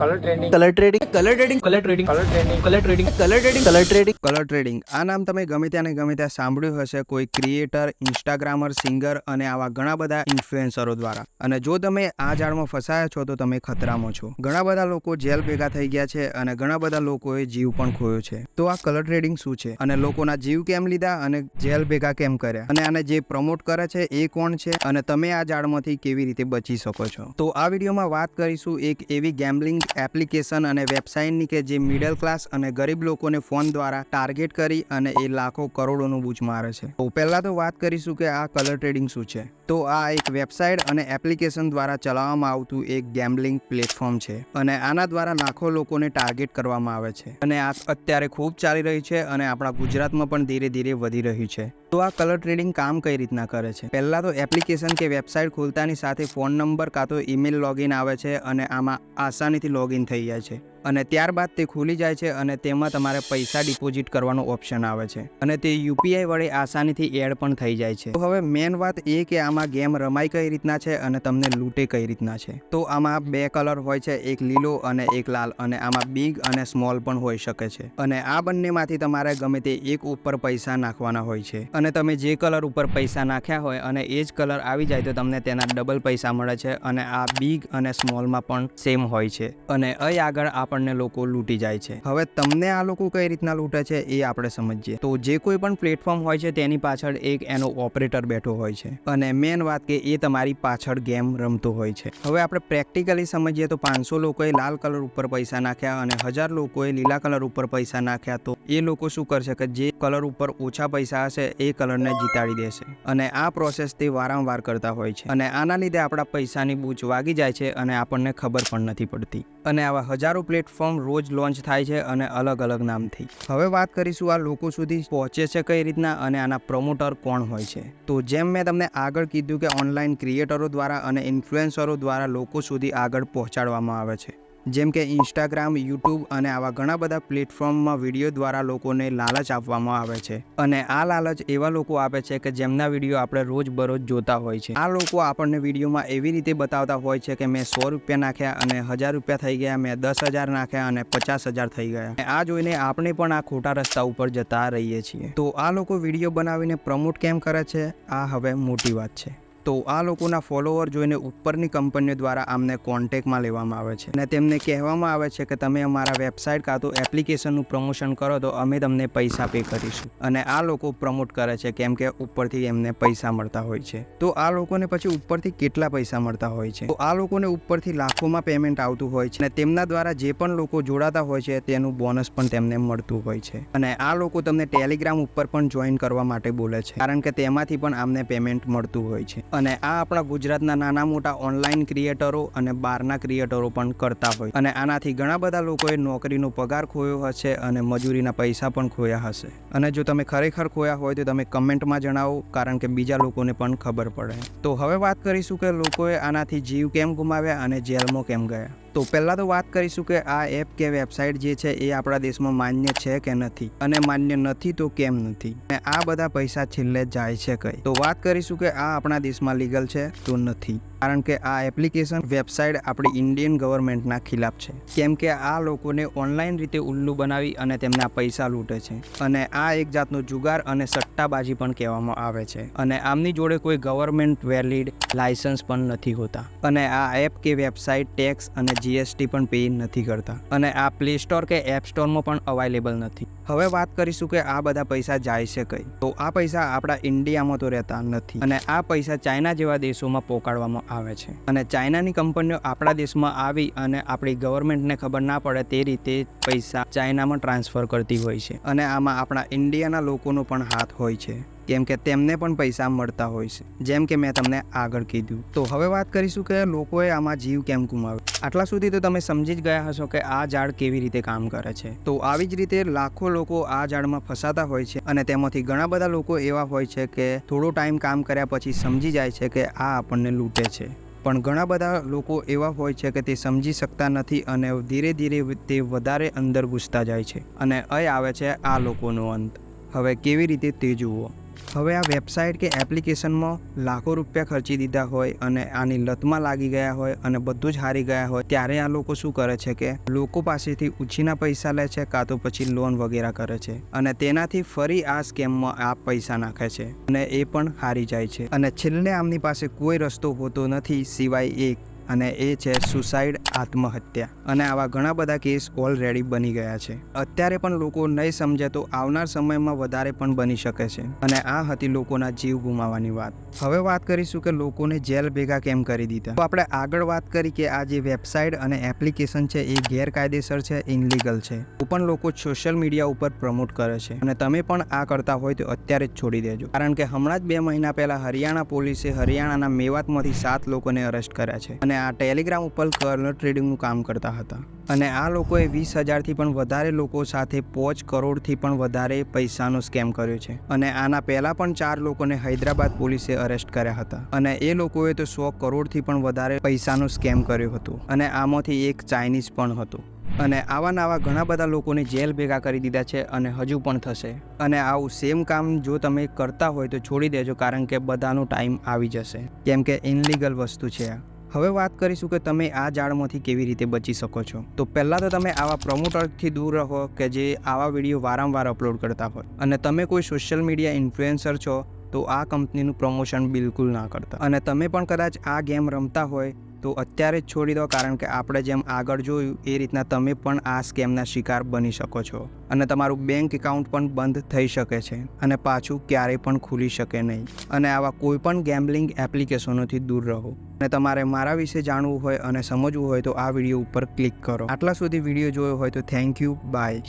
Colour trading આ નામ તમે ગમે ત્યાં સાંભળ્યું હશે કોઈ ક્રિએટર, ઇન્સ્ટાગ્રામર, સિંગર અને આવા ઘણા બધા ઇન્ફ્લુએન્સરો દ્વારા. અને જો તમે આ જાળમાં ફસાયા છો તો તમે ખતરામાં છો. ઘણા બધા લોકો જેલ ભેગા થઈ ગયા છે અને ઘણા બધા લોકોએ જીવ પણ ખોયો છે. તો આ કલર ટ્રેડિંગ શું છે અને લોકોના જીવ કેમ લીધા અને જેલ ભેગા કેમ કર્યા અને આને જે પ્રમોટ કરે છે એ કોણ છે અને તમે આ જાળમાંથી કેવી રીતે બચી શકો છો. તો આ વિડીયોમાં વાત કરીશું એક એવી ગેમ્બલિંગ એપ્લિકેશન અને વેબસાઇટની કે જે મિડલ ક્લાસ અને ગરીબ લોકોને ફોન દ્વારા ટાર્ગેટ કરી અને એ લાખો કરોડોનું બૂચ મારે છે. તો પહેલા તો વાત કરીશું કે આ કલર ટ્રેડિંગ શું છે. તો આ એક વેબસાઇટ અને એપ્લિકેશન દ્વારા ચલાવવામાં આવતું એક ગેમ્બલિંગ પ્લેટફોર્મ છે અને આના દ્વારા લાખો લોકોને ટાર્ગેટ કરવામાં આવે છે અને આ અત્યારે ખૂબ ચાલી રહ્યું છે અને આપણા ગુજરાતમાં પણ ધીરે ધીરે વધી રહ્યું છે. તો આ કલર ટ્રેડિંગ કામ કઈ રીતના કરે છે. પહેલા તો એપ્લિકેશન કે વેબસાઇટ ખોલતાની સાથે ફોન નંબર કાં તો ઈમેલ લોગિન આવે છે અને આમાં આસાનીથી લોગિન થઈ જાય છે અને ત્યારબાદ તે ખુલી જાય છે અને તેમાં તમારે પૈસા ડિપોઝિટ કરવાનો ઓપ્શન આવે છે અને તે યુપીઆઈ વડે આસાનીથી એડ પણ થઈ જાય છે. તો હવે મેન વાત એ કે આમાં ગેમ રમાય કઈ રીતના છે અને તમને લૂંટે કઈ રીતના છે. તો આમાં બે કલર હોય છે, એક લીલો અને એક લાલ, અને આમાં બિગ અને સ્મોલ પણ હોઈ શકે છે અને આ બંનેમાંથી તમારે ગમે તે એક ઉપર પૈસા નાખવાના હોય છે અને તમે જે કલર ઉપર પૈસા નાખ્યા હોય અને એ જ કલર આવી જાય તો તમને તેના ડબલ પૈસા મળે છે અને આ બિગ અને સ્મોલમાં પણ સેમ હોય છે અને અહીં આગળ આપણને લોકો લૂંટી જાય છે. હવે તમને આ લોકો કઈ રીતના લૂંટે છે એ આપણે સમજીએ. તો જે કોઈ પણ પ્લેટફોર્મ હોય છે તેની પાછળ એક એનો ઓપરેટર બેઠો હોય છે અને મેન વાત કે એ તમારી પાછળ ગેમ રમતો હોય છે. હવે આપણે પ્રેક્ટિકલી સમજીએ તો 500 લોકોએ લાલ કલર ઉપર પૈસા નાખ્યા અને 1000 લોકોએ લીલા કલર ઉપર પૈસા નાખ્યા તો એ લોકો શું કરશે કે જે કલર ઉપર ઓછા પૈસા હશે એ કલરને જીતાડી દેશે અને આ પ્રોસેસ તે વારંવાર કરતા હોય છે અને આના લીધે આપણા પૈસાની બૂચ વાગી જાય છે અને આપણને ખબર પણ નથી પડતી. અને આવા હજારો પ્લેટફોર્મ રોજ લોન્ચ થાય છે અને અલગ અલગ નામથી. હવે વાત કરીશું આ લોકો સુધી પહોંચે છે કઈ રીતના અને આના પ્રમોટર કોણ હોય છે. તો જેમ મેં તમને આગળ કીધું કે ઓનલાઈન ક્રિએટરો દ્વારા અને ઇન્ફ્લુએન્સરો દ્વારા લોકો સુધી આગળ પહોંચાડવામાં આવે છે. જેમ કે ઇન્સ્ટાગ્રામ, યુટ્યુબ અને આવા ઘણા બધા પ્લેટફોર્મમાં વિડીયો દ્વારા લોકોને લાલચ આપવામાં આવે છે અને આ લાલચ એવા લોકો આપે છે કે જેમના વિડીયો આપણે રોજ બરોજ જોતા હોય છે. આ લોકો આપણને વિડીયોમાં એવી રીતે બતાવતા હોય છે કે મેં 100 રૂપિયા નાખ્યા અને 1000 રૂપિયા થઈ ગયા, મેં 10,000 નાખ્યા અને 50,000 થઈ ગયા. આ જોઈને આપણે પણ આ ખોટા રસ્તા ઉપર જતા રહીએ છીએ. તો આ લોકો વિડીયો બનાવીને પ્રમોટ કેમ કરે છે આ હવે મોટી વાત છે. તો આ લોકોના ફોલોવર જોઈને ઉપરની કંપનીઓ દ્વારા આમને કોન્ટેક્ટમાં લેવામાં આવે છે અને તેમને કહેવામાં આવે છે કે તમે અમારા વેબસાઇટ કાં તો એપ્લિકેશનનું પ્રમોશન કરો તો અમે તમને પૈસા પે કરીશું અને આ લોકો પ્રમોટ કરે છે કેમ કે ઉપરથી એમને પૈસા મળતા હોય છે. તો આ લોકોને પછી ઉપરથી કેટલા પૈસા મળતા હોય છે. તો આ લોકોને ઉપરથી લાખોમાં પેમેન્ટ આવતું હોય છે અને તેમના દ્વારા જે પણ લોકો જોડાતા હોય છે તેનું બોનસ પણ તેમને મળતું હોય છે અને આ લોકો તમને ટેલિગ્રામ ઉપર પણ જોઈન કરવા માટે બોલે છે કારણ કે તેમાંથી પણ આમને પેમેન્ટ મળતું હોય છે. અને આ આપણા ગુજરાતના નાના મોટા ઓનલાઈન ક્રિએટરો અને બહારના ક્રિએટરો પણ કરતા હોય અને આનાથી ઘણા બધા લોકોએ નોકરીનો પગાર ખોયો હશે અને મજૂરીના પૈસા પણ ખોયા હશે. અને જો તમે ખરેખર ખોયા હોય તો તમે કમેન્ટમાં જણાવો કારણ કે બીજા લોકોને પણ ખબર પડે. તો હવે વાત કરીશું કે લોકોએ આનાથી જીવ કેમ ગુમાવ્યા અને જેલમાં કેમ ગયા. તો પહેલાં તો વાત કરીશું કે આ એપ કે વેબસાઇટ જે છે એ આપણા દેશમાં માન્ય છે કે નથી અને માન્ય નથી તો કેમ નથી અને આ બધા પૈસા છેલ્લે જાય છે કઈ. તો વાત કરીશું કે આ આપણા દેશમાં લીગલ છે તો નથી કારણ કે આ એપ્લિકેશન વેબસાઇટ આપણી ઇન્ડિયન ગવર્મેન્ટના ખિલાફ છે કેમ કે આ લોકોને ઓનલાઈન રીતે ઉલ્લુ બનાવી અને તેમના પૈસા લૂંટે છે અને આ એક જાતનો જુગાર અને સટ્ટાબાજી પણ કહેવામાં આવે છે અને આમની જોડે કોઈ ગવર્મેન્ટ વેલિડ લાયસન્સ પણ નથી હોતા અને આ એપ કે વેબસાઇટ ટેક્સ અને જીએસટી પણ પે નથી કરતા અને આ પ્લે સ્ટોર કે એપ સ્ટોરમાં પણ અવેલેબલ નથી. હવે વાત કરીશું કે આ બધા પૈસા જાય છે કઈ. તો આ પૈસા આપણા ઇન્ડિયામાં તો રહેતા નથી અને આ પૈસા ચાઇના જેવા દેશોમાં પહોંચાડવામાં આવે છે અને ચાઇનાની કંપનીઓ આપણા દેશમાં આવી અને આપણી ગવર્મેન્ટને ખબર ના પડે તે રીતે પૈસા ચાઇનામાં ટ્રાન્સફર કરતી હોય છે અને આમાં આપણા ઇન્ડિયાના લોકોનો પણ હાથ હોય છે કેમ કે તેમને પણ પૈસા મળતા હોય છે જેમ કે મેં તમને આગળ કીધું. તો હવે વાત કરીશું કે લોકોએ આમાં જીવ કેમ ગુમાવ્યો. આટલા સુધી તો તમે સમજી જ ગયા હશો કે આ જાળ કેવી રીતે કામ કરે છે. તો આવી જ રીતે લાખો લોકો આ જાળમાં ફસાતા હોય છે અને તેમાંથી ઘણા બધા લોકો એવા હોય છે કે થોડો ટાઈમ કામ કર્યા પછી સમજી જાય છે કે આ આપણને લૂંટે છે પણ ઘણા બધા લોકો એવા હોય છે કે તે સમજી શકતા નથી અને ધીરે ધીરે તે વધારે અંદર ઘૂસતા જાય છે અને અહીં આવે છે આ લોકોનો અંત. હવે કેવી રીતે તે જુઓ. હવે આ વેબસાઇટ કે એપ્લિકેશનમાં લાખો રૂપિયા ખર્ચી દીધા હોય અને આની લતમાં લાગી ગયા હોય અને બધું જ હારી ગયા હોય ત્યારે આ લોકો શું કરે છે કે લોકો પાસેથી ઉછીના પૈસા લે છે કાં તો પછી લોન વગેરે કરે છે અને તેનાથી ફરી આ સ્કેમમાં આ પૈસા નાખે છે અને એ પણ હારી જાય છે અને છેલ્લે આમની પાસે કોઈ રસ્તો હોતો નથી સિવાય એક, અને એ છે સુસાઇડ, આત્મહત્યા. અને આવા ઘણા બધા કેસ ઓલરેડી બની ગયા છે. અત્યારે પણ લોકો નહીં સમજે તો આવનાર સમયમાં વધારે પણ બની શકે છે. અને આ હતી લોકોના જીવ ગુમાવવાની વાત. હવે વાત કરીશું કે લોકોને જેલ ભેગા કેમ કરી દીધા. તો આપણે આગળ વાત કરી કે આ જે વેબસાઇટ અને એપ્લિકેશન છે એ ગેરકાયદેસર છે, ઇનલીગલ છે. તો પણ લોકો સોશિયલ મીડિયા ઉપર પ્રમોટ કરે છે અને તમે પણ આ કરતા હોય તો અત્યારે જ છોડી દેજો. કારણ કે હમણાં જ 2 મહિના પહેલા હરિયાણા પોલીસે હરિયાણાના મેવાતમાંથી 7 લોકોને અરેસ્ટ કર્યા છે અને આ ટેલિગ્રામ ઉપર કલર ટ્રેડિંગનું કામ કરતા હતા અને આ લોકોએ 20,000થી પણ વધારે લોકો સાથે 5 કરોડથી પણ વધારે પૈસાનો સ્કેમ કર્યો છે. અને આના પહેલા પણ 4 લોકોને હૈદરાબાદ પોલીસે અરેસ્ટ કર્યા હતા અને એ લોકોએ તો 100 કરોડથી પણ વધારે પૈસાનો સ્કેમ કર્યો હતો અને આમાંથી એક ચાઇનીઝ પણ હતો. અને આવા નવા ઘણા બધા લોકોને જેલ ભેગા કરી દીધા છે અને હજુ પણ થશે. અને આવું સેમ કામ જો તમે કરતા હોય તો છોડી દેજો, કારણ કે બધાનો ટાઈમ આવી જશે, કેમ કે ઇનલીગલ વસ્તુ છે આ. હવે વાત કરીશું કે તમે આ જાળમાંથી કેવી રીતે બચી શકો છો. તો પહેલાં તો તમે આવા પ્રમોટરથી દૂર રહો કે જે આવા વિડીયો વારંવાર અપલોડ કરતા હોય. અને તમે કોઈ સોશિયલ મીડિયા ઇન્ફ્લુએન્સર છો તો આ કંપનીનું પ્રમોશન બિલકુલ ના કરતા. અને તમે પણ કદાચ આ ગેમ રમતા હોય તો અત્યારે જ છોડી દો, કારણ કે આપણે જેમ આગળ જોયું એ રીતના તમે પણ આ સ્કેમના શિકાર બની શકો છો અને તમારું બેંક એકાઉન્ટ પણ બંધ થઈ શકે છે અને પાછું ક્યારેય પણ ખુલી શકે નહીં. અને આવા કોઈ પણ ગેમ્બલિંગ એપ્લિકેશનોથી દૂર રહો. અને તમારે મારા વિશે જાણવું હોય અને સમજવું હોય તો આ વિડીયો ઉપર ક્લિક કરો. આટલા સુધી વિડીયો જોયો હોય તો થેન્ક યુ, બાય.